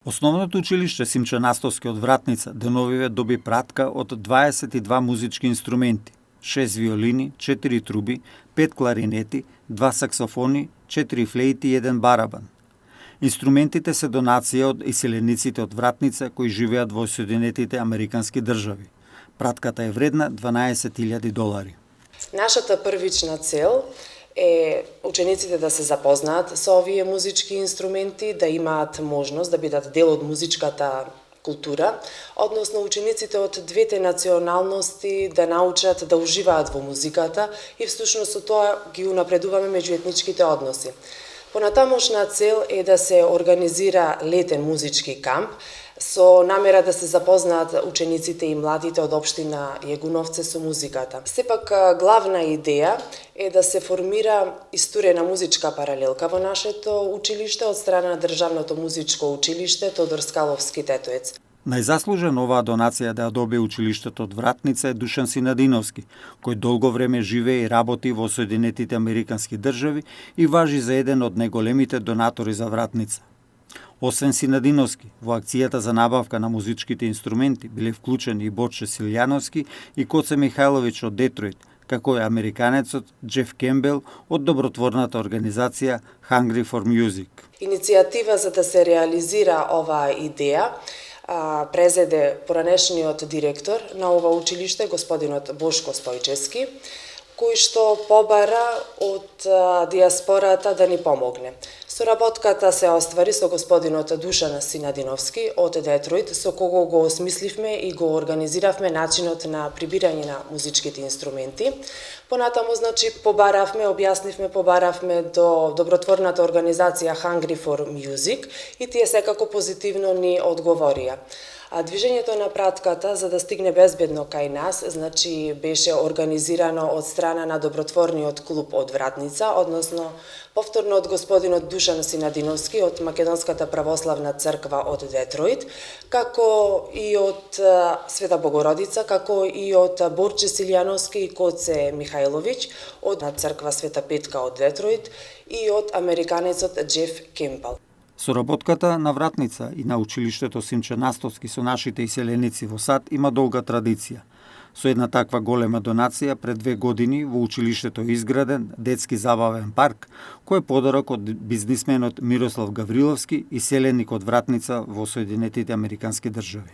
Основното училиште Симче Настовски од Вратница деновиве доби пратка од 22 музички инструменти, 6 виолини, 4 труби, 5 кларинети, 2 саксофони, 4 флеити и 1 барабан. Инструментите се донација од иселениците од Вратница кои живеат во Соединетите Американски држави. Пратката е вредна $12,000. Нашата првична цел е учениците да се запознаат со овие музички инструменти, да имаат можност да бидат дел од музичката култура, односно учениците од двете националности да научат да уживаат во музиката и всушност со тоа ги унапредуваме меѓуетничките односи. Понатамошна цел е да се организира летен музички камп со намера да се запознаат учениците и младите од општина Јегуновце со музиката. Сепак главна идеја е да се формира исторена музичка паралелка во нашето училиште од страна на Државното музичко училиште Тодор Скаловски Тетоец. Најзаслужен оваа донација да ја добие училиштето од Вратница е Душан Синадиновски, кој долго време живее и работи во Соединетите Американски држави и важи за еден од најголемите донатори за Вратница. Освен Синадиновски, во акцијата за набавка на музичките инструменти биле вклучени и Борче Силјановски и Коце Михајлович од Детройт, како и американецот Џеф Кембел од добротворната организација Hungry for Music. Иницијатива за да се реализира оваа идеја презеде поранешниот директор на ова училиште, господинот Бошко Стојчевски, кој што побара од диаспората да ни помогне. Соработката се оствари со господинот Душан Синадиновски од Детройт, со кого го осмисливме и го организиравме начинот на прибирање на музичките инструменти. Понатаму, побаравме до добротворната организација Hungry for Music и тие секако позитивно ни одговорија. Движењето на пратката за да стигне безбедно кај нас, беше организирано од страна на добротворниот клуб од Вратница, односно повторно од господинот Душан Синадиновски од Македонската православна црква од Детройт, како и од Света Богородица, како и од Борче Силјановски и Коце Михајловиќ од црква Света Петка од Детройт и од американецот Џеф Кембел. Соработката на Вратница и на училиштето Симче Настовски со нашите иселеници во САД има долга традиција. Со една таква голема донација пред 2 години во училиштето е изграден детски забавен парк, кој е подарок од бизнисменот Мирослав Гавриловски, иселеник од Вратница во Соединетите Американски држави.